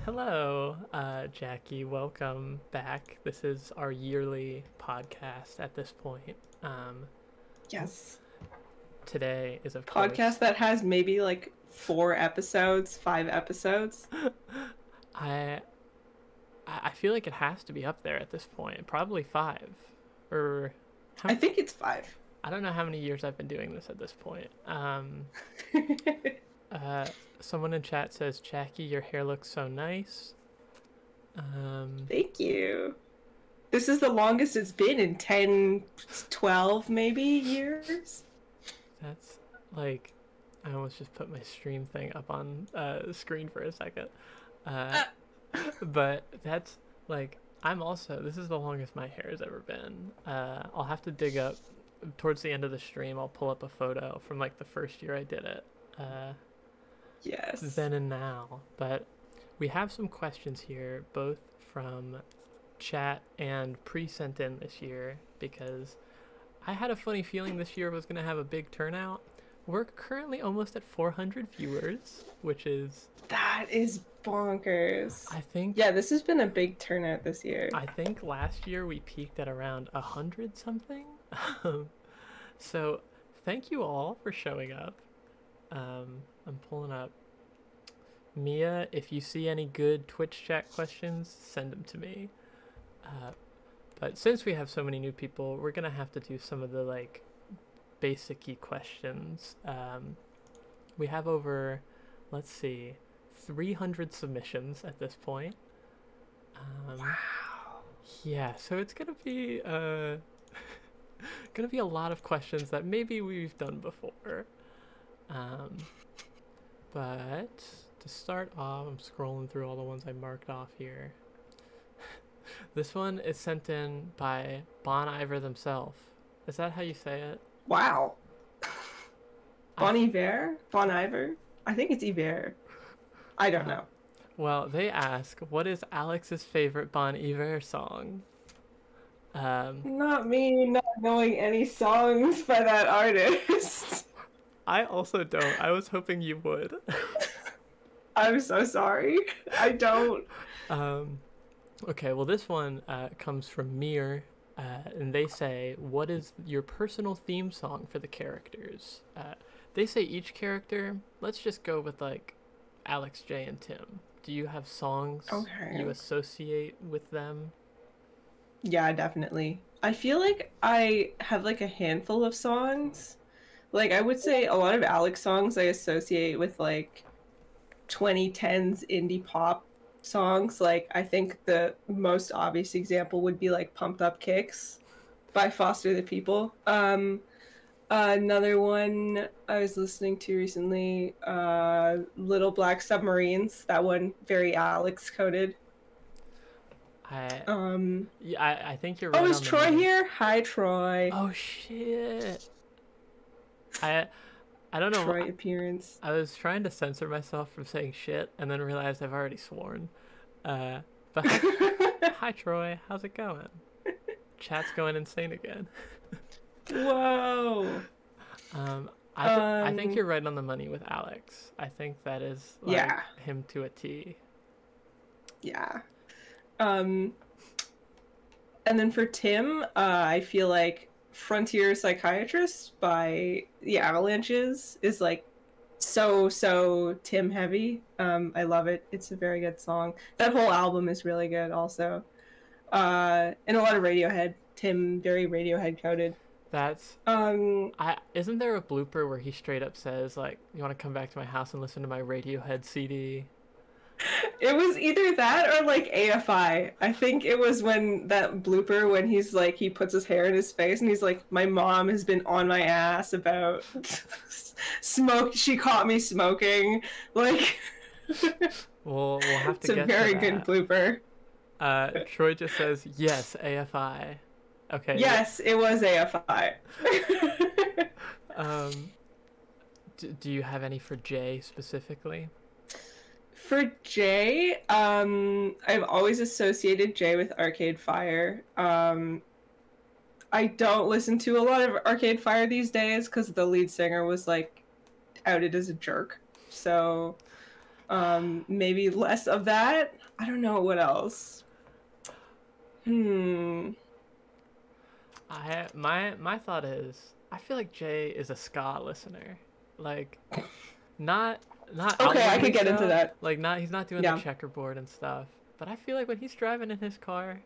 Hello, Jackie. Welcome back. This is our yearly podcast at this point. Yes. Today is, of course, Podcast that has maybe like 4 episodes, 5 episodes. I I feel like it has to be up there at this point. Probably five, or how, I think it's 5. I don't know how many years I've been doing this at this point. Uh, Someone in chat says, "Jackie, your hair looks so nice." Um, Thank you. This is the longest it's been in 10, 12 maybe years. that's like, I almost just put my stream thing up on the screen for a second. Uh, but that's like, this is the longest my hair has ever been. I'll have to dig up towards the end of the stream. I'll pull up a photo from like the first year I did it. Yes. Then and now. But we have some questions here, both from chat and pre-sent in this year, because I had a funny feeling this year was going to have a big turnout. We're currently almost at 400 viewers, which is, That is bonkers. I think, Yeah, this has been a big turnout this year. I think last year we peaked at around 100 something. So thank you all for showing up. I'm pulling up. Mia, if you see any good Twitch chat questions, send them to me. But since we have so many new people, we're gonna have to do some of the like basic-y questions. We have over, let's see, 300 submissions at this point. Wow. Yeah, so it's gonna be gonna be a lot of questions that maybe we've done before. But to start off, I'm scrolling through all the ones I marked off here. This one is sent in by Bon Iver themselves. Is that how you say it? Wow. Bon Iver? Bon Iver? I think it's Iver. I don't know. Well, they ask, what is Alex's favorite Bon Iver song? Not me not knowing any songs by that artist. I also don't. I was hoping you would. I'm so sorry. I don't. Okay, well, this one comes from Mir, and they say, what is your personal theme song for the characters? They say each character. Let's just go with like Alex, Jay, and Tim. Do you have songs you associate with them? Yeah, definitely. I feel like I have like a handful of songs. Like I would say a lot of Alex songs I associate with like 2010s indie pop songs. Like I think the most obvious example would be like Pumped Up Kicks by Foster the People. Another one I was listening to recently, Little Black Submarines. That one very Alex coded. Yeah, I think you're right. Oh, on is the Troy money. here? Hi, Troy. Oh shit. I don't know. Troy appearance. I was trying to censor myself from saying shit, and then realized I've already sworn. But hi Troy, how's it going? Chat's going insane again. Whoa. I think you're right on the money with Alex. I think that is like Yeah. him to a T. Yeah. And then for Tim, I feel like Frontier Psychiatrist by the Avalanches is like so Tim heavy. I love it. It's a very good song. That whole album is really good also. And a lot of Radiohead. Tim very Radiohead coded. That's isn't there a blooper where he straight up says like, you want to come back to my house and listen to my Radiohead CD? It was either that or like AFI. I think it was when that blooper when he's like he puts his hair in his face and he's like, my mom has been on my ass about smoke. She caught me smoking. Like, We'll have to it's get a very to good that. blooper. Troy just says yes, AFI. Okay. Yes, it was AFI. Do you have any for Jay specifically? For Jay, I've always associated Jay with Arcade Fire. I don't listen to a lot of Arcade Fire these days because the lead singer was like outed as a jerk. So Maybe less of that. I don't know what else. Hmm. My thought is I feel like Jay is a ska listener. Like not Okay, I outwardly could get into so. that. Like not he's not doing the Yeah. checkerboard and stuff. But I feel like when he's driving in his car,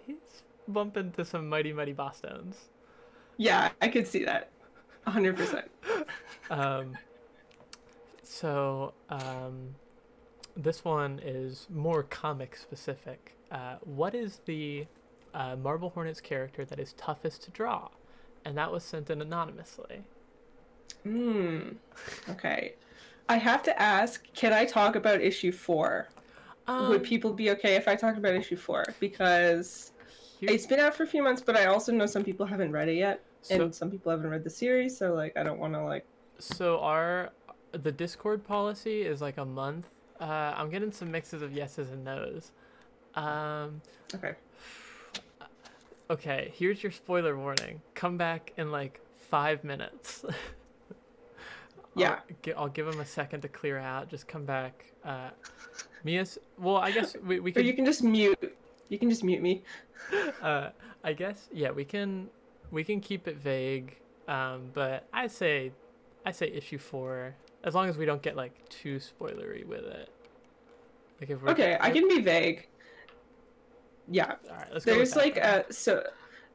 he's bumping to some Mighty Mighty Boss Stones. Yeah, I could see that. 100%. Um so this one is more comic specific. What is the Marble Hornets character that is toughest to draw? And that was sent in anonymously. Hmm. Okay. I have to ask, can I talk about issue 4? Would Um, people be okay if I talked about issue 4? Because here, it's been out for a few months, but I also know some people haven't read it yet, so and some people haven't read the series, so like I don't want to like. so the Discord policy is like a month. I'm getting some mixes of yeses and nos. Um, Okay. okay, here's your spoiler warning. Come back in like 5 minutes. Yeah. I'll give him a second to clear out. Just come back. Mia's. Well, I guess we Or could. you can just mute. You can just mute me. I guess yeah. We can keep it vague. But I say issue 4. As long as we don't get like too spoilery with it. Like if we're Okay, I can be vague. Yeah. All right, let's go with There's that like then.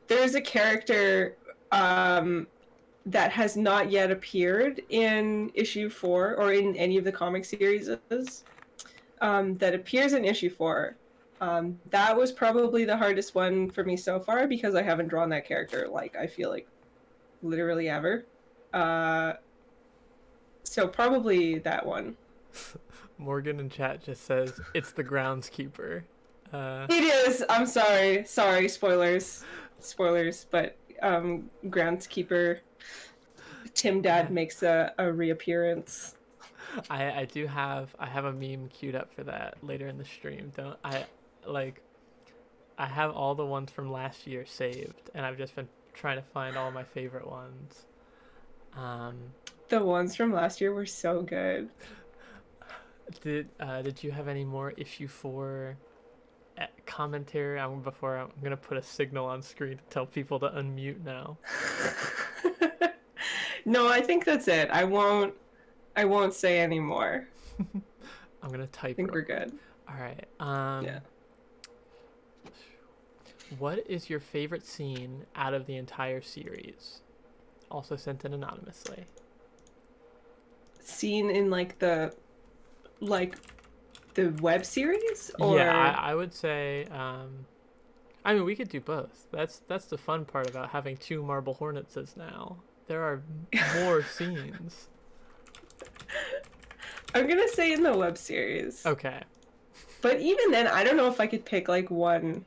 there's a character that has not yet appeared in issue 4 or in any of the comic series that appears in issue 4. That was probably the hardest one for me so far because I haven't drawn that character like I feel like literally ever. So probably that one. Morgan in chat just says it's the groundskeeper. It is. I'm sorry. Sorry, spoilers. Spoilers, but groundskeeper Tim Dad makes a reappearance. I have a meme queued up for that later in the stream. Don't I like I have all the ones from last year saved and I've just been trying to find all my favorite ones. Um The ones from last year were so good. did you have any more issue 4 commentary? Before I'm gonna put a signal on screen to tell people to unmute now. No, I think that's it. I won't say any more. I'm gonna type. I think we're good. All right. Yeah. What is your favorite scene out of the entire series? Also sent in anonymously. Scene in like the web series or Yeah, I would say. I mean, we could do both. That's the fun part about having 2 Marble Hornetses now. There are more scenes. I'm gonna say in the web series. Okay. But even then, I don't know if I could pick like one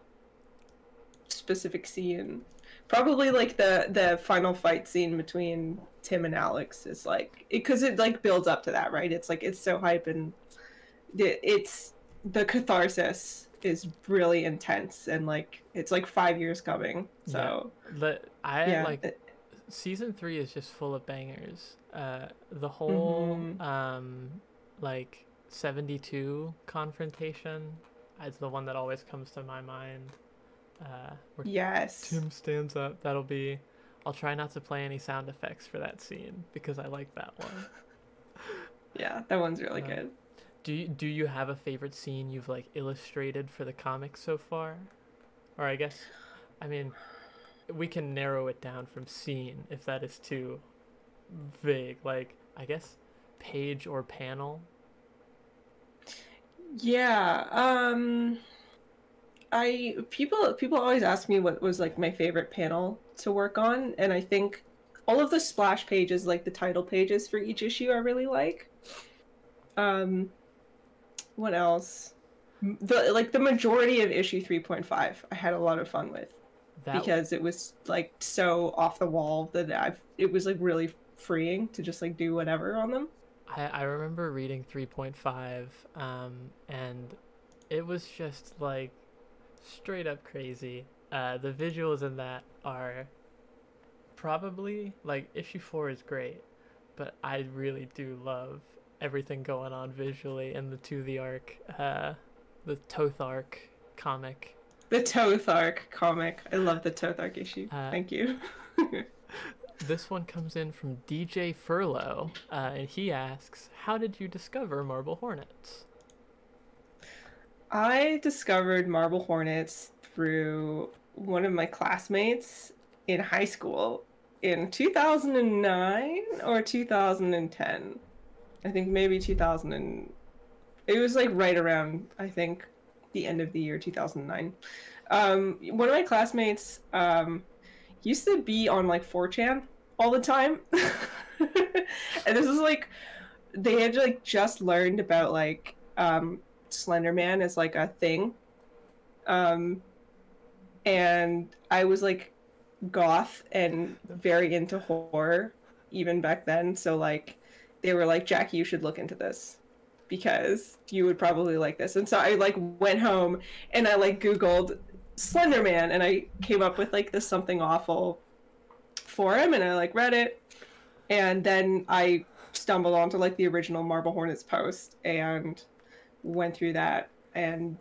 specific scene. Probably like the final fight scene between Tim and Alex is like because it like builds up to that, right? It's like it's so hype and it's the catharsis is really intense and like it's like 5 years coming. So yeah. Season 3 is just full of bangers. The whole like 72 confrontation is the one that always comes to my mind. Where yes. Tim stands up. I'll try not to play any sound effects for that scene because I like that one. Yeah, that one's really good. Do you have a favorite scene you've like illustrated for the comics so far? Or I guess, I mean, we can narrow it down from scene if that is too vague. Like, I guess page or panel. Yeah, people always ask me what was like my favorite panel to work on, and I think all of the splash pages, like the title pages for each issue, I really like. What else? The majority of issue 3.5, I had a lot of fun with because it was like so off the wall that it was like really freeing to just like do whatever on them. I remember reading 3.5, and it was just like straight up crazy. The visuals in that are probably like issue 4 is great, but I really do love everything going on visually in the To the Arc, the Toth Arc comic. The Toth Arc comic. I love the Toth Arc issue. Thank you. This one comes in from DJ Furlow, and he asks, how did you discover Marble Hornets? I discovered Marble Hornets through one of my classmates in high school in 2009 or 2010. I think maybe 2000 and it was like right around, I think, the end of the year 2009. One of my classmates used to be on like 4chan all the time. And this was like, they had like just learned about like Slender Man as like a thing. And I was like goth and very into horror even back then. So like they were like, Jackie, you should look into this because you would probably like this. And so I like went home and I like Googled Slender Man and I came up with like this Something Awful forum and I like read it. And then I stumbled onto like the original Marble Hornets post and went through that and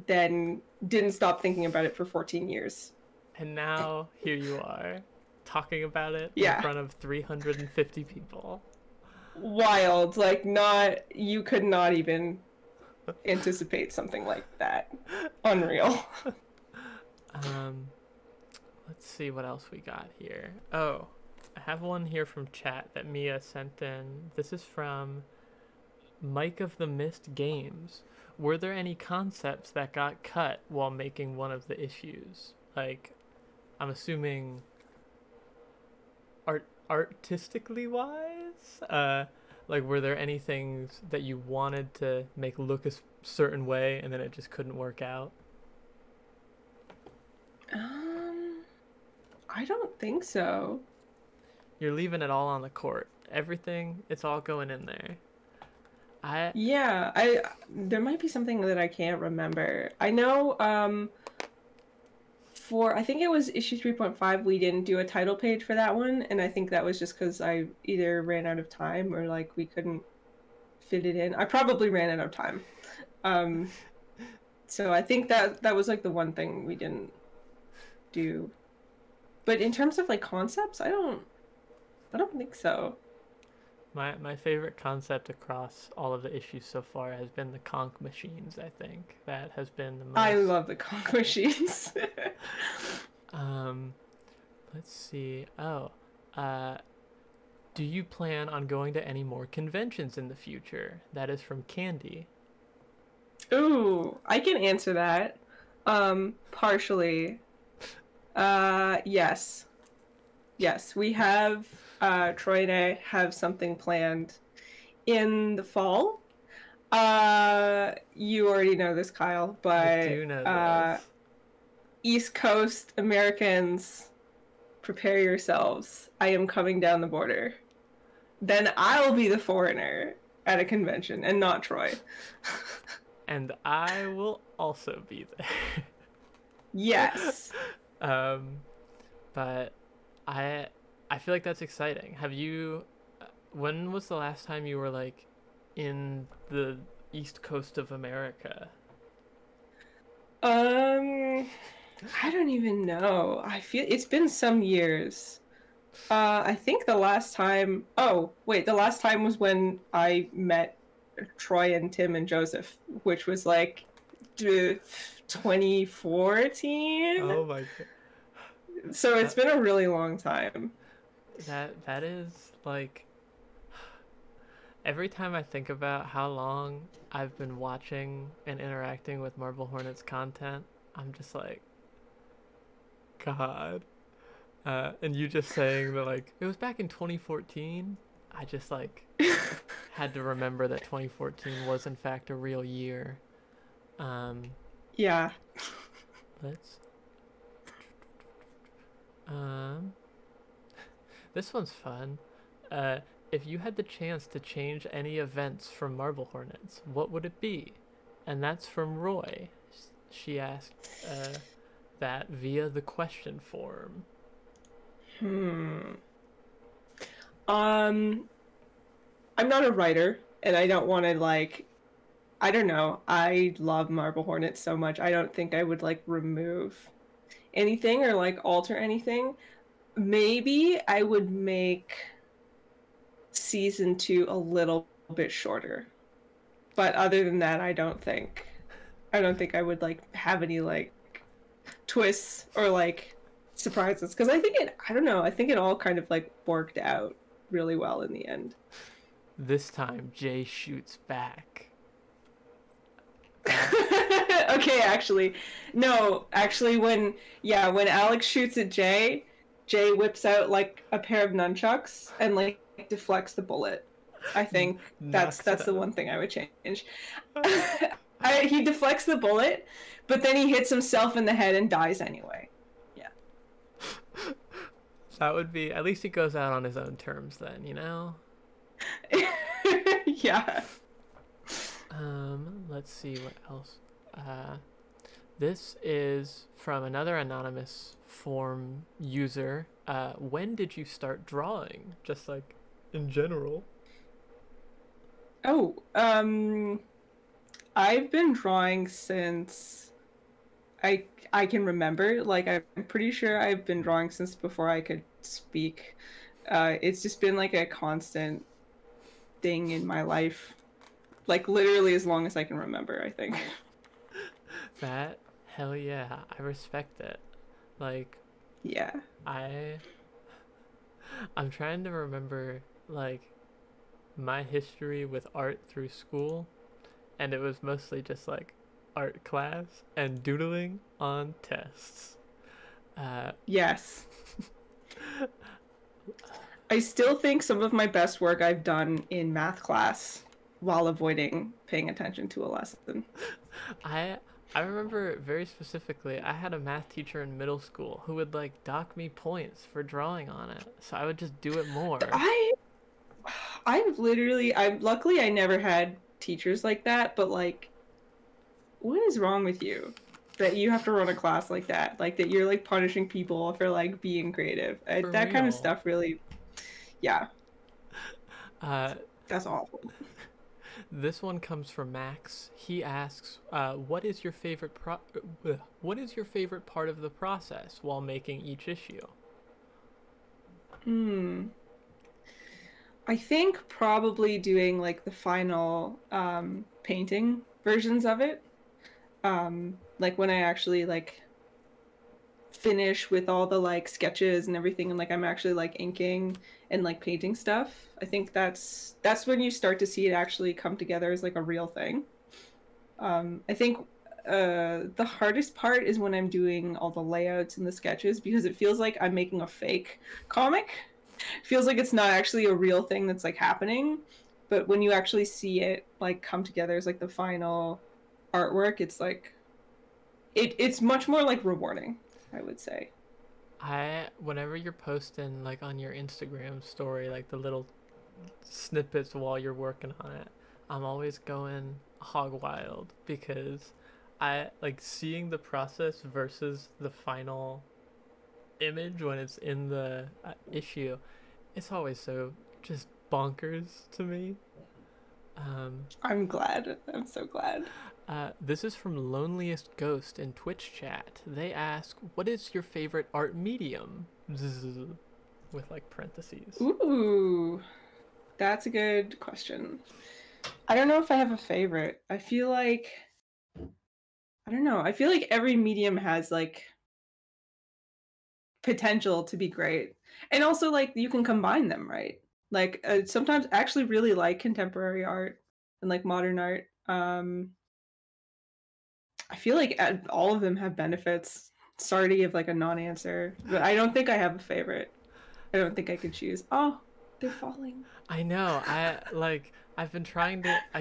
then didn't stop thinking about it for 14 years. And now here you are talking about it Yeah. in front of 350 people. Wild. Like, not, you could not even anticipate something like that. Unreal. Let's see what else we got here. Oh, I have one here from chat that Mia sent in. This is from Mike of the Mist Games. Were there any concepts that got cut while making one of the issues? Like, I'm assuming artistically wise? Like, were there any things that you wanted to make look a certain way and then it just couldn't work out? I don't think so. You're leaving it all on the court. Everything, it's all going in there. There might be something that I can't remember. I know for I think it was issue 3.5 we didn't do a title page for that one, and I think that was just because I either ran out of time or like we couldn't fit it in. I probably ran out of time. So I think that was like the one thing we didn't do. But in terms of like concepts, I don't think so. My favorite concept across all of the issues so far has been the conch machines, I think. That has been the most... I love the conch machines. Let's see. Oh, do you plan on going to any more conventions in the future? That is from Candy. Ooh, I can answer that. Partially. Yes. Yes, we have, Troy and I have something planned in the fall. You already know this, Kyle, but I do know this. East Coast Americans, prepare yourselves. I am coming down the border. Then I'll be the foreigner at a convention and not Troy. And I will also be there. Yes. But I feel like that's exciting. Have you, when was the last time you were like in the East Coast of America? I don't even know. I feel it's been some years. I think the last time, the last time was when I met Troy and Tim and Joseph, which was like 2014. Oh my god. So it's been a really long time. That is like, every time I think about how long I've been watching and interacting with Marble Hornets content, I'm just like, God. And you just saying that like it was back in 2014, I just like had to remember that 2014 was in fact a real year. Yeah. Let's this one's fun. If you had the chance to change any events from Marble Hornets, what would it be? And that's from Roy. She asked that via the question form. I'm not a writer, and I don't want to like, I don't know. I love Marble Hornets so much. I don't think I would like remove anything or like alter anything. Maybe I would make season 2 a little bit shorter. But other than that, I don't think I would like have any like twists or like surprises because I don't know, I think it all kind of like worked out really well in the end. This time, Jay shoots back. Okay, actually, no, actually, when Alex shoots at Jay, Jay whips out like a pair of nunchucks and like deflects the bullet. I think that's the one thing I would change. He deflects the bullet, but then he hits himself in the head and dies anyway. Yeah. That would be, at least he goes out on his own terms then, you know? Yeah. Let's see what else. This is from another anonymous form user. When did you start drawing? Just like in general. Oh, I've been drawing since I can remember. Like I'm pretty sure I've been drawing since before I could speak. It's just been like a constant thing in my life. Like literally as long as I can remember, I think. That, hell yeah, I respect it. Like, yeah. I'm trying to remember like my history with art through school, and it was mostly just like art class and doodling on tests. Yes. I still think some of my best work I've done in math class while avoiding paying attention to a lesson. I remember very specifically, I had a math teacher in middle school who would like dock me points for drawing on it. So I would just do it more. I'm luckily I never had teachers like that, but like what is wrong with you that you have to run a class like that? Like that you're like punishing people for like being creative. That kind of stuff really, yeah. That's awful. This one comes from Max. He asks, what is your favorite part of the process while making each issue? I think probably doing like the final painting versions of it. Like when I actually like finish with all the like sketches and everything and like I'm actually like inking and like painting stuff. I think that's when you start to see it actually come together as like a real thing. I think the hardest part is when I'm doing all the layouts and the sketches because it feels like I'm making a fake comic. It feels like it's not actually a real thing that's like happening, but when you actually see it like come together as like the final artwork, it's like it's much more like rewarding, I would say. Whenever you're posting like on your Instagram story like the little snippets while you're working on it, I'm always going hog wild because I like seeing the process versus the final image when it's in the issue. It's always so just bonkers to me. I'm glad. I'm so glad. This is from Loneliest Ghost in Twitch chat. They ask, what is your favorite art medium? Zzz, with like parentheses. Ooh, that's a good question. I don't know if I have a favorite. I don't know. I feel like every medium has like potential to be great. And also like you can combine them, right? Like sometimes I actually really like contemporary art and like modern art. I feel like all of them have benefits. Sorry to give like a non-answer, but I don't think I have a favorite. I don't think I could choose. Oh, they're falling. I know. I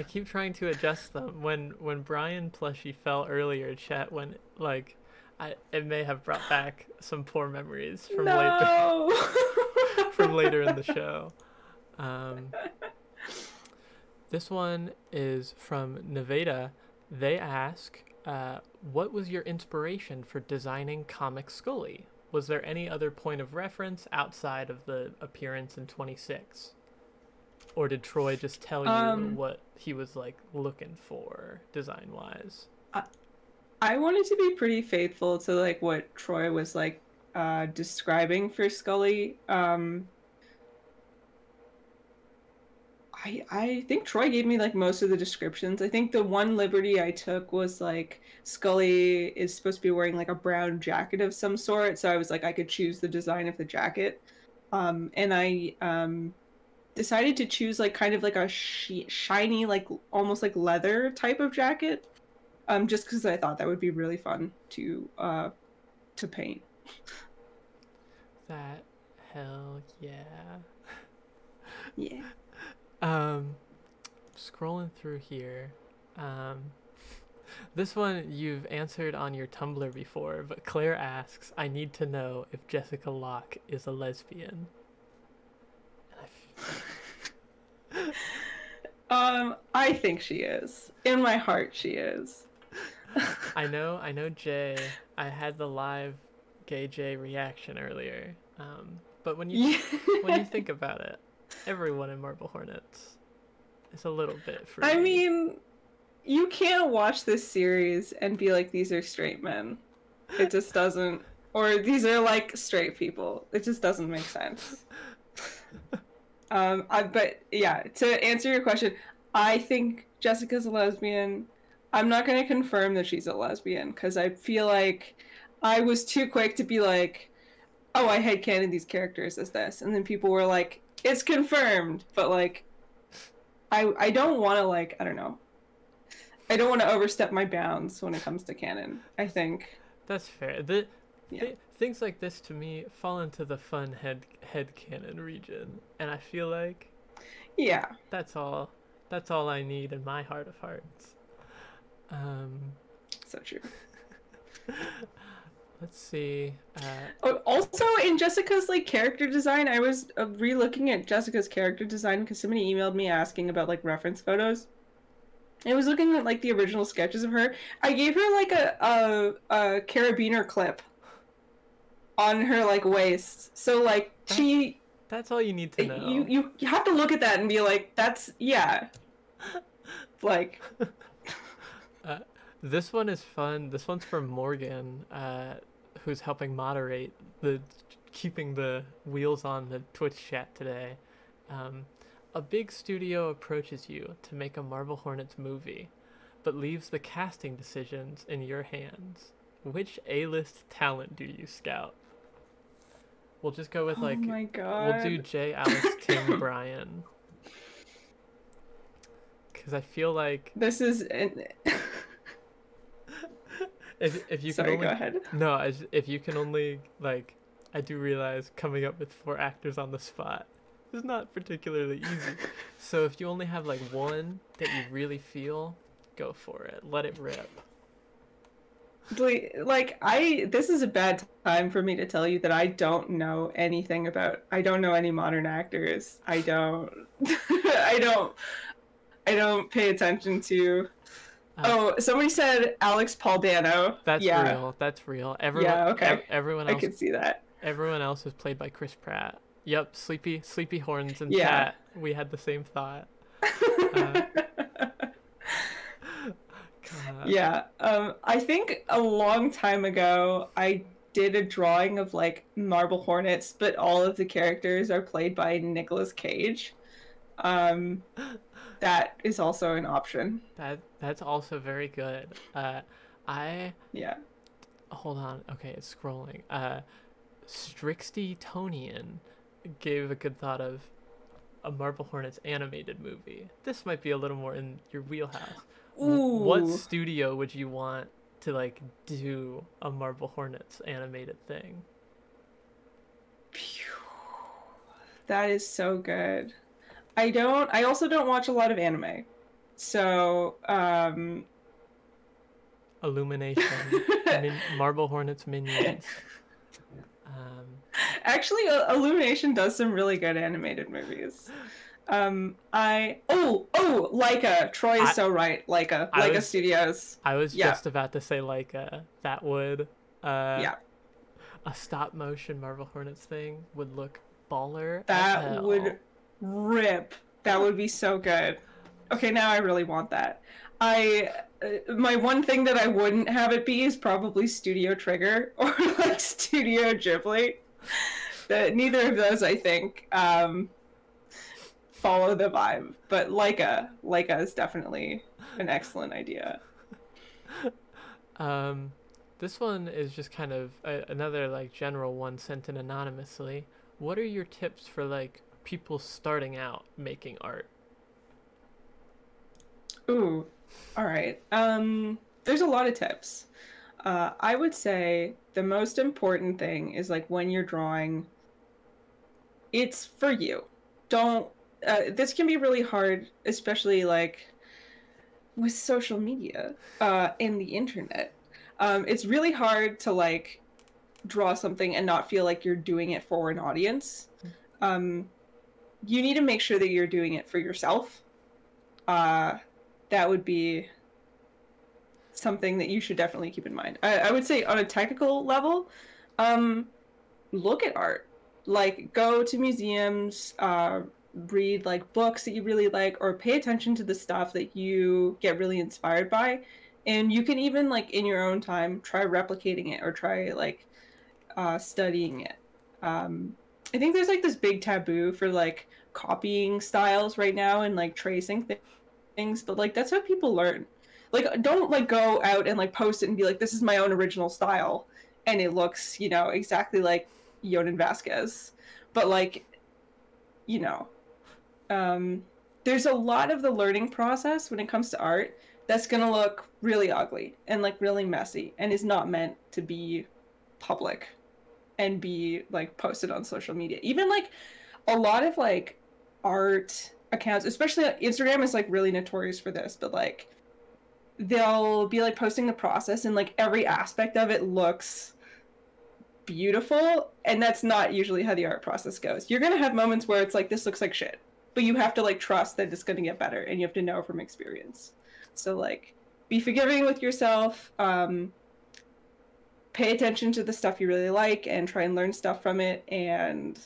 keep trying to adjust them. When Brian Plushie fell earlier, chat, when like it may have brought back some poor memories from later from later in the show. This one is from Nevada. They ask, what was your inspiration for designing Comic Scully? Was there any other point of reference outside of the appearance in 26? Or did Troy just tell you Um, what he was like looking for design wise? I, I wanted to be pretty faithful to like what Troy was like describing for Scully. I think Troy gave me like most of the descriptions. I think the one liberty I took was like Scully is supposed to be wearing like a brown jacket of some sort, so I was like I could choose the design of the jacket. And I decided to choose like kind of like a shiny like almost like leather type of jacket. Just because I thought that would be really fun to paint. That hell yeah. Yeah. Scrolling through here. Um, this one you've answered on your Tumblr before, but Claire asks, I need to know if Jessica Locke is a lesbian. I think she is. In my heart, she is. I know Jay. I had the live gay Jay reaction earlier. But when you when you think about it, everyone in Marble Hornets is a little bit free. I mean, you can't watch this series and be like, these are straight men. It just doesn't. Or these are like straight people. It just doesn't make sense. But yeah, to answer your question, I think Jessica's a lesbian. I'm not going to confirm that she's a lesbian because I feel like I was too quick to be like, oh, I headcanon these characters as this. And then people were like, it's confirmed. But like, I don't want to like, I don't know. I don't want to overstep my bounds when it comes to canon, I think. That's fair. Things like this to me fall into the fun headcanon region. And I feel like Yeah. that's all I need in my heart of hearts. So true. Let's see. Also, in Jessica's like character design, I was re-looking at Jessica's character design because somebody emailed me asking about like reference photos. I was looking at like the original sketches of her. I gave her like a carabiner clip on her like waist, so like That's all you need to know. You have to look at that and be like, that's yeah. Like. This one is fun. This one's from Morgan, who's helping moderate keeping the wheels on the Twitch chat today. A big studio approaches you to make a Marble Hornets movie, but leaves the casting decisions in your hands. Which A-list talent do you scout? We'll just go with like, oh my God. We'll do Jay, Alex, Tim, Brian. Because I feel like this is. If you Sorry, can only, go ahead. No, if you can only like, I do realize coming up with 4 actors on the spot is not particularly easy. So if you only have like one that you really feel, go for it. Let it rip. Like this is a bad time for me to tell you that I don't know anything about. I don't know any modern actors. I don't. I don't pay attention to. Oh, somebody said Alex Paul Dano. That's yeah. real. That's real. Everyone, yeah, okay. Everyone else. I could see that. Everyone else is played by Chris Pratt. Yep, Sleepy Horns and yeah. Pat. We had the same thought. Yeah. I think a long time ago I did a drawing of like Marble Hornets, but all of the characters are played by Nicolas Cage. That is also an option. That's also very good. Yeah. Hold on. Okay, it's scrolling. Strixty Tonian gave a good thought of a Marble Hornets animated movie. This might be a little more in your wheelhouse. Ooh. What studio would you want to like do a Marble Hornets animated thing? That is so good. I also don't watch a lot of anime. So, Illumination, Marble Hornets Minions. Actually, Illumination does some really good animated movies. Laika. Troy is so right. Laika Studios. I was just about to say Laika. That would a stop motion Marble Hornets thing would look baller. That would rip. That would be so good. Okay, now I really want that. My one thing that I wouldn't have it be is probably Studio Trigger or like Studio Ghibli. Neither of those, I think, follow the vibe. But Leica is definitely an excellent idea. This one is just kind of another like general one sent in anonymously. What are your tips for like people starting out making art? Ooh, all right. There's a lot of tips. I would say the most important thing is like when you're drawing, it's for you. Don't. This can be really hard, especially like with social media and the internet. It's really hard to like draw something and not feel like you're doing it for an audience. You need to make sure that you're doing it for yourself. That would be something that you should definitely keep in mind. I would say on a technical level, look at art. Like, go to museums, read like books that you really like, or pay attention to the stuff that you get really inspired by. And you can even like in your own time try replicating it or try like studying it. I think there's like this big taboo for like copying styles right now and like tracing things, but like that's how people learn. Like, don't like go out and like post it and be like, this is my own original style, and it looks, you know, exactly like Yonan Vasquez. But like, you know, there's a lot of the learning process when it comes to art that's gonna look really ugly and like really messy and is not meant to be public and be like posted on social media. Even like a lot of like art accounts, especially Instagram is like really notorious for this, but like they'll be like posting the process and like every aspect of it looks beautiful, and that's not usually how the art process goes. You're gonna have moments where it's like, this looks like shit, but you have to like trust that it's gonna get better, and you have to know from experience. So like, be forgiving with yourself, pay attention to the stuff you really like and try and learn stuff from it, and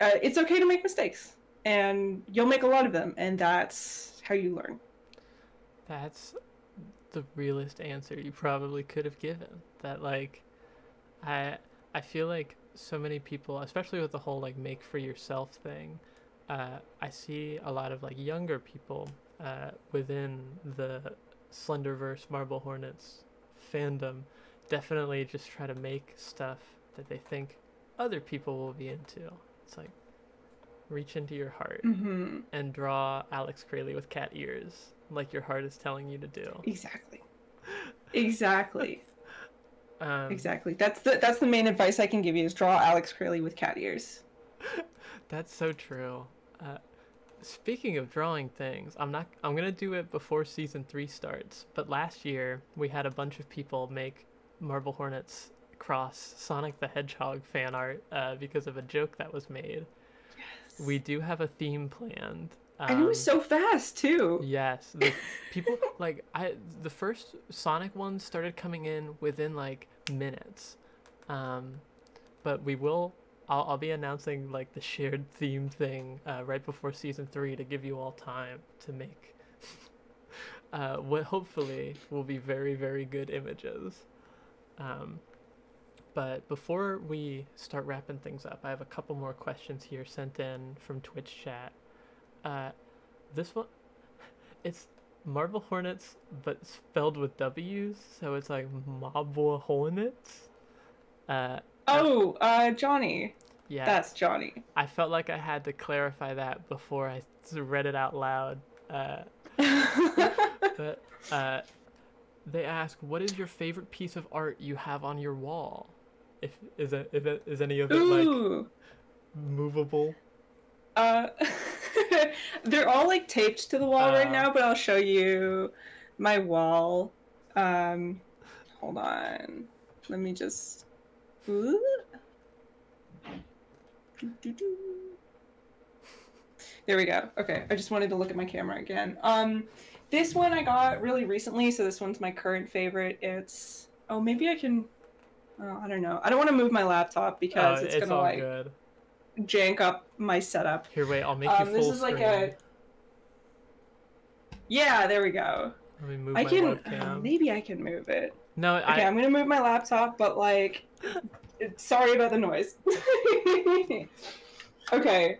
it's okay to make mistakes, and you'll make a lot of them, and that's how you learn. That's the realest answer you probably could have given. That like, I feel like so many people, especially with the whole like make for yourself thing, I see a lot of like younger people within the Slenderverse Marble Hornets fandom definitely just try to make stuff that they think other people will be into. It's like, reach into your heart and draw Alex Crayley with cat ears like your heart is telling you to do. Exactly. Exactly. Exactly. That's the main advice I can give you, is draw Alex Crayley with cat ears. That's so true. Speaking of drawing things, I'm gonna do it before season 3 starts. But last year we had a bunch of people make Marble Hornets cross Sonic the Hedgehog fan art because of a joke that was made. Yes. We do have a theme planned. And it was so fast too. Yes, the people like the first Sonic ones started coming in within like minutes, but I'll be announcing like the shared theme thing right before season 3 to give you all time to make what hopefully will be very, very good images. But before we start wrapping things up, I have a couple more questions here sent in from Twitch chat. This one, it's Marble Hornets, but spelled with W's, so it's like Marble Hornets. Johnny. Yeah, that's Johnny. I felt like I had to clarify that before I read it out loud. But they ask, what is your favorite piece of art you have on your wall? Is any of it like movable? They're all like taped to the wall right now, but I'll show you my wall. Hold on. Let me just. Ooh. There we go. Okay, I just wanted to look at my camera again. This one I got really recently, so this one's my current favorite. It's maybe I can. I don't know. I don't want to move my laptop because it's gonna all like. Good. jank up my setup. Here, wait, I'll make you full This is screen. like a... Yeah, there we go. Let me move I my can... webcam. maybe I can move it. No, Okay, I'm gonna move my laptop, but like... sorry about the noise. Okay.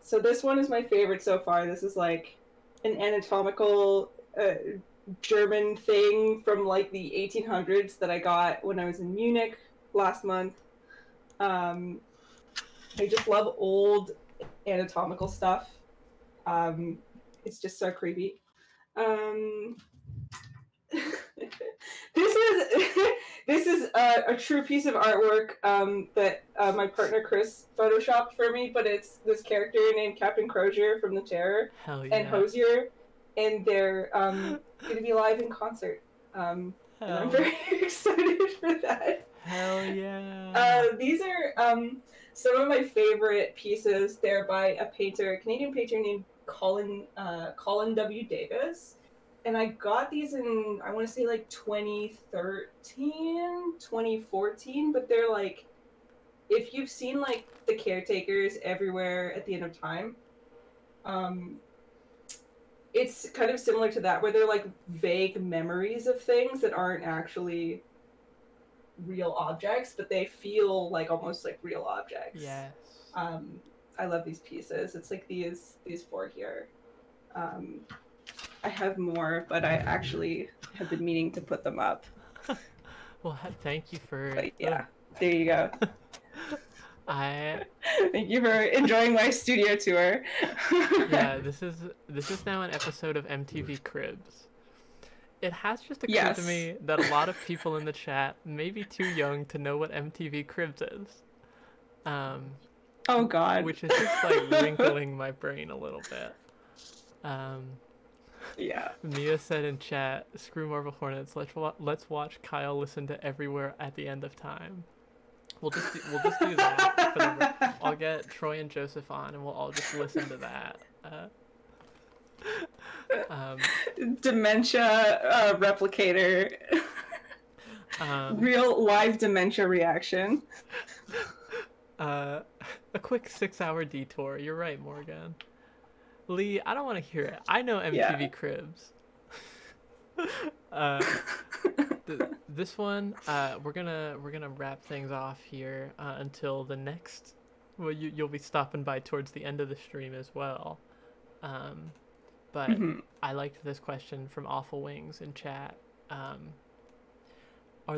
So this one is my favorite so far. This is like an anatomical German thing from like the 1800s that I got when I was in Munich last month. I just love old anatomical stuff. It's just so creepy. This is a true piece of artwork that my partner Chris photoshopped for me, but it's this character named Captain Crozier from The Terror. Hell yeah. And Hosier, and they're going to be live in concert. And I'm very excited for that. Hell yeah. These are some of my favorite pieces. They're by a Canadian painter named Colin W. Davis. And I got these in, I want to say like 2013, 2014, but they're like, if you've seen like The Caretakers Everywhere at the End of Time, it's kind of similar to that, where they're like vague memories of things that aren't actually real objects, but they feel like almost like real objects. Yes. I love these pieces. It's like these four here. I have more, but I actually have been meaning to put them up. Well, thank you for... But yeah, there you go. Thank you for enjoying my studio tour. Yeah, this is now an episode of MTV Cribs. It has just occurred to me that a lot of people in the chat may be too young to know what MTV Cribs is. Oh God. Which is just like wrinkling my brain a little bit. Yeah. Mia said in chat, "Screw Marvel Hornets. Let's watch Kyle listen to Everywhere at the End of Time." We'll just do that. I'll get Troy and Joseph on, and we'll all just listen to that. Dementia replicator. Real live dementia reaction. A quick 6-hour detour. You're right, Morgan. Lee, I don't want to hear it. I know MTV Cribs. This one, we're gonna wrap things off here until the next. Well, you'll be stopping by towards the end of the stream as well. But I liked this question from Awful Wings in chat. Are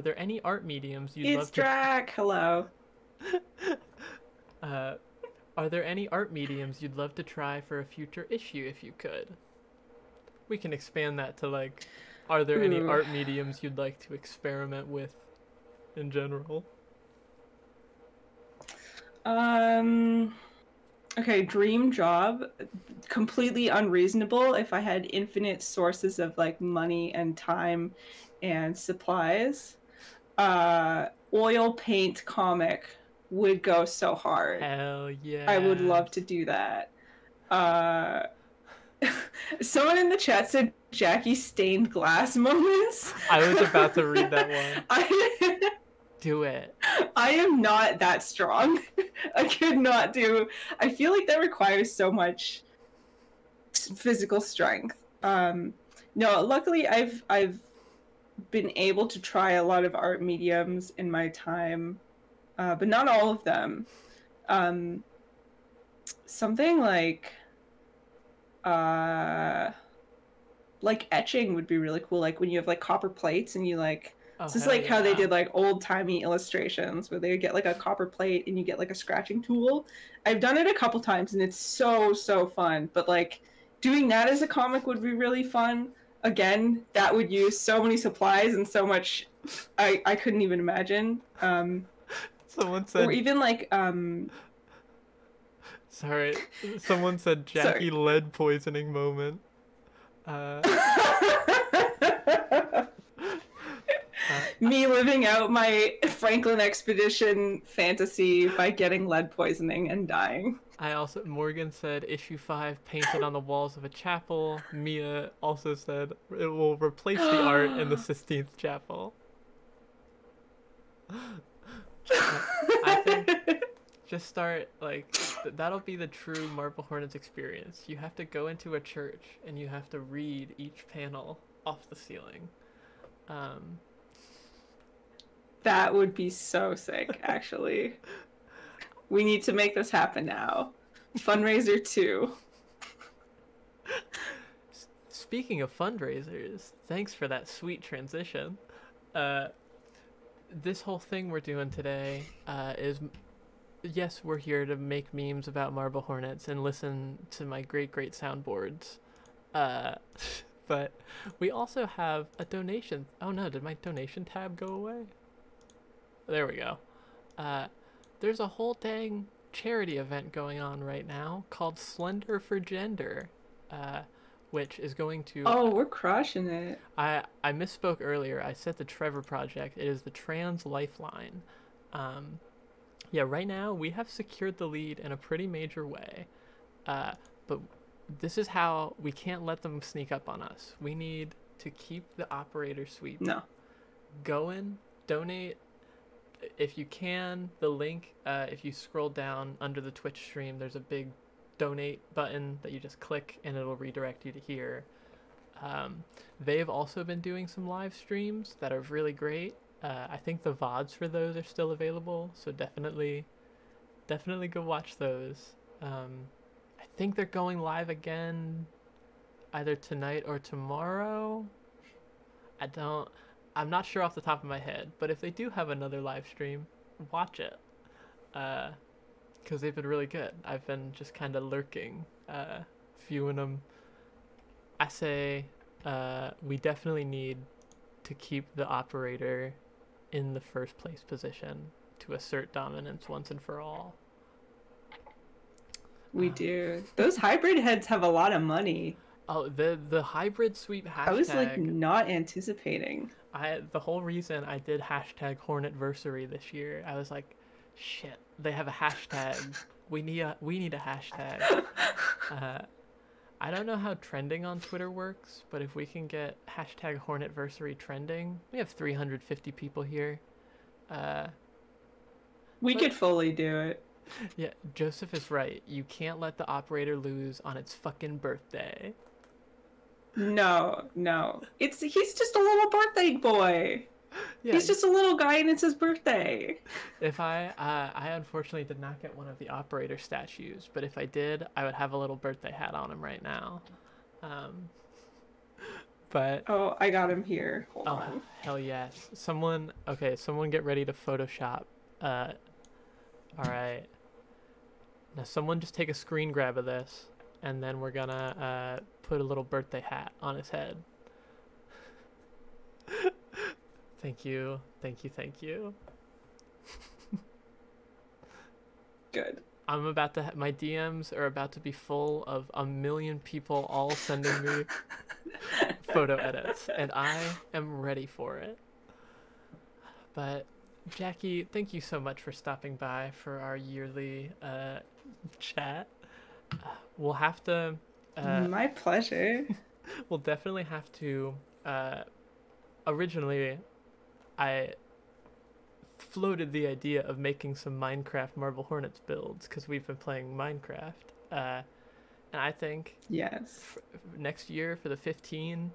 there any art mediums you'd love to... It's Drac. Hello. Are there any art mediums you'd love to try for a future issue if you could? We can expand that to like, are there any art mediums you'd like to experiment with in general? Okay, dream job, completely unreasonable if I had infinite sources of like money and time and supplies. Oil paint comic would go so hard. Hell yeah. I would love to do that. Someone in the chat said Jackie stained glass moments. I was about to read that one. Do it. I am not that strong. I could not do... I feel like that requires so much physical strength. No, luckily I've been able to try a lot of art mediums in my time. But not all of them. Something like etching would be really cool. Like when you have like copper plates and you like, this is like how they did like old timey illustrations where they would get like a copper plate and you get like a scratching tool. I've done it a couple times and it's so fun. But like doing that as a comic would be really fun. Again, that would use so many supplies and so much I couldn't even imagine. Someone said, or even like sorry, someone said Jackie lead poisoning moment. Me living out my Franklin expedition fantasy by getting lead poisoning and dying. Morgan said issue 5 painted on the walls of a chapel. Mia also said it will replace the art in the Sistine Chapel. I think Just start like that'll be the true Marble Hornets experience. You have to go into a church and you have to read each panel off the ceiling. That would be so sick, actually. We need to make this happen now. Fundraiser 2. Speaking of fundraisers, thanks for that sweet transition. This whole thing we're doing today is, yes, we're here to make memes about Marble Hornets and listen to my great soundboards. But we also have a donation. Oh no, did my donation tab go away? There we go. There's a whole dang charity event going on right now called Slender for Gender, which is going to... Oh, we're crushing it. I misspoke earlier. I said the Trevor Project. It is the Trans Lifeline. Yeah, right now we have secured the lead in a pretty major way. But this is how we can't let them sneak up on us. We need to keep the operator sweep going. Donate if you can. The link, if you scroll down under the Twitch stream, there's a big donate button that you just click and it'll redirect you to here. They've also been doing some live streams that are really great. I think the VODs for those are still available, so definitely go watch those. I think they're going live again either tonight or tomorrow. I'm not sure off the top of my head, but if they do have another live stream, watch it. Because they've been really good. I've been just kind of lurking, viewing them. I say we definitely need to keep the operator in the first place position to assert dominance once and for all. We do. Those hybrid heads have a lot of money. Oh, the hybrid sweep hashtag. I was like not anticipating. The whole reason I did hashtag Hornetversary this year, I was like, shit, they have a hashtag. we need a hashtag. I don't know how trending on Twitter works, but if we can get hashtag Hornetversary trending, we have 350 people here. We could fully do it. Yeah, Joseph is right. You can't let the operator lose on its fucking birthday. No. He's just a little birthday boy. Yeah, he's just a little guy and it's his birthday. If I unfortunately did not get one of the operator statues, but if I did, I would have a little birthday hat on him right now. But oh, I got him here. Hold on. Hell yes. Someone get ready to Photoshop. All right. Now someone just take a screen grab of this, and then we're gonna put a little birthday hat on his head. Thank you. Good. I'm about to my DMs are about to be full of 1 million people all sending me photo edits, and I am ready for it. But Jackie, thank you so much for stopping by for our yearly chat. We'll have to... My pleasure. We'll definitely have to... Originally, I floated the idea of making some Minecraft Marble Hornets builds because we've been playing Minecraft. And I think... Yes. Next year for the 15,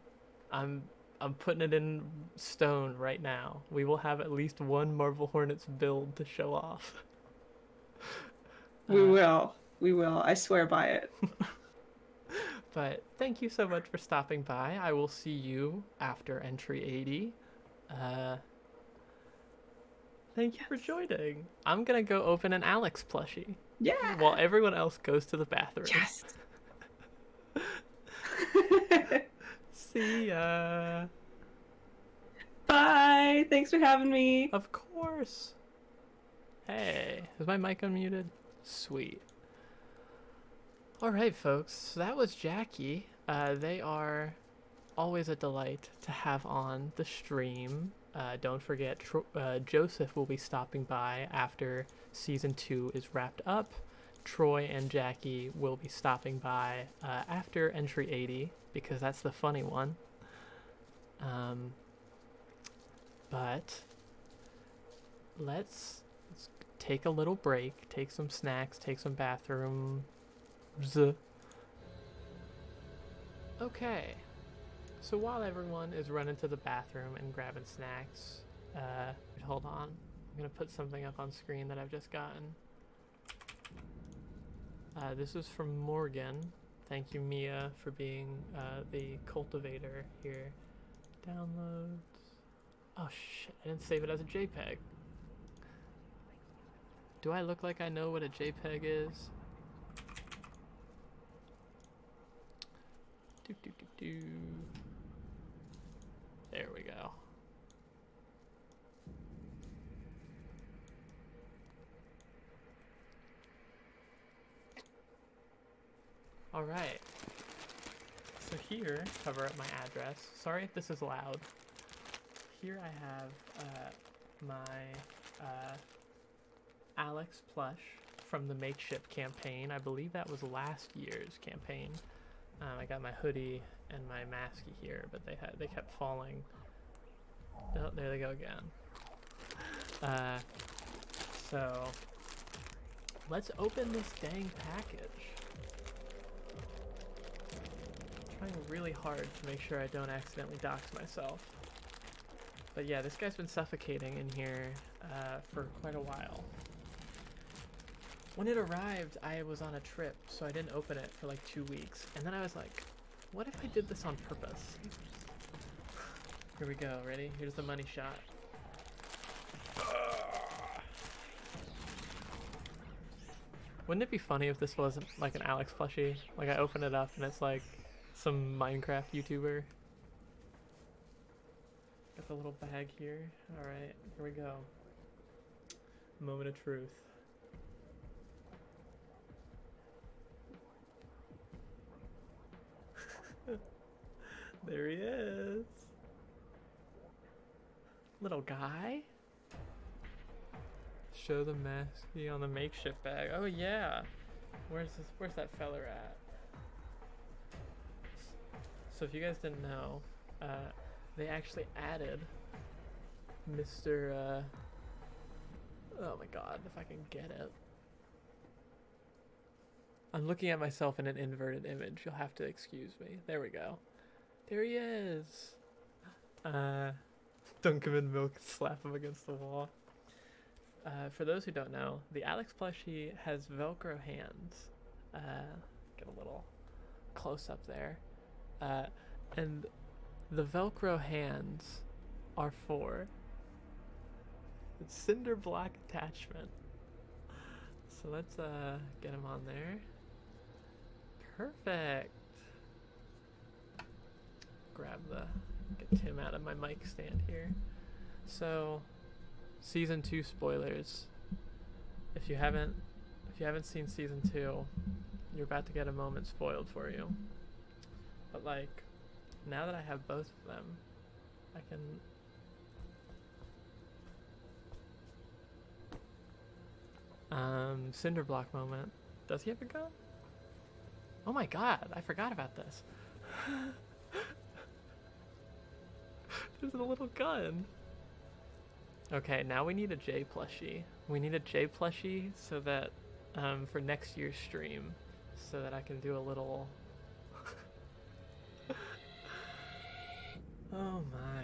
I'm putting it in stone right now. We will have at least one Marble Hornets build to show off. We will. I swear by it. But thank you so much for stopping by. I will see you after entry 80. Thank you for joining. I'm going to go open an Alex plushie. Yeah. While everyone else goes to the bathroom. Yes. See ya. Bye. Thanks for having me. Of course. Hey, is my mic unmuted? Sweet. All right, folks. So that was Jackie. They are always a delight to have on the stream. Don't forget, Joseph will be stopping by after Season 2 is wrapped up. Troy and Jackie will be stopping by after Entry 80, because that's the funny one. But let's take a little break, take some snacks, take some bathrooms. Okay. So while everyone is running to the bathroom and grabbing snacks, hold on. I'm gonna put something up on screen that I've just gotten. This is from Morgan. Thank you, Mia, for being the cultivator here. Downloads. Oh shit, I didn't save it as a JPEG. Do I look like I know what a JPEG is? There we go. All right. So here, cover up my address. Sorry if this is loud. Here I have my Alex plush from the Makeship campaign. I believe that was last year's campaign. I got my hoodie and my masky here, but they kept falling. Oh, there they go again. So let's open this dang package. I'm trying really hard to make sure I don't accidentally dox myself. But yeah, this guy's been suffocating in here for quite a while. When it arrived, I was on a trip, so I didn't open it for like 2 weeks. And then I was like, what if I did this on purpose? Here we go, ready? Here's the money shot. Wouldn't it be funny if this wasn't like an Alex plushie? Like I open it up and it's like some Minecraft YouTuber. Got the little bag here. Alright, here we go. Moment of truth. There he is. Little guy. Show the masky on the makeshift bag. Oh yeah. Where's that feller at? So if you guys didn't know, they actually added Mr. Oh my god, if I can get it. I'm looking at myself in an inverted image. You'll have to excuse me. There we go. There he is. Dunk him in milk, slap him against the wall. For those who don't know, the Alex plushie has Velcro hands. Get a little close up there. And the Velcro hands are for the cinder block attachment. So let's get him on there. Perfect. Get Tim out of my mic stand here. So, season 2 spoilers. If you haven't seen season 2, you're about to get a moment spoiled for you. But like, now that I have both of them, I can cinder block moment. Does he have a gun? Oh my god, I forgot about this. There's a little gun. Okay, now we need a J plushie. We need a J plushie so that for next year's stream, so that I can do a little. Oh my!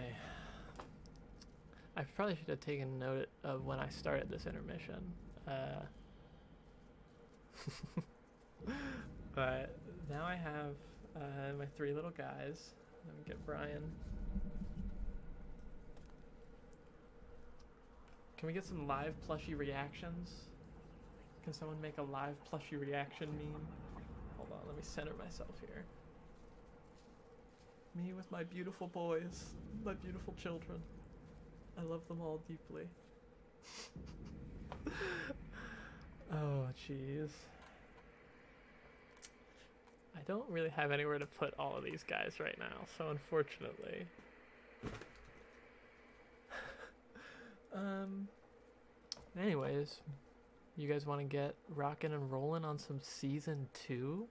I probably should have taken note of when I started this intermission. But now I have my 3 little guys. Let me get Brian. Can we get some live plushie reactions? Can someone make a live plushie reaction meme? Hold on, let me center myself here. Me with my beautiful boys, my beautiful children. I love them all deeply. Oh, jeez. I don't really have anywhere to put all of these guys right now, so unfortunately. Anyways, you guys want to get rocking and rolling on some season 2?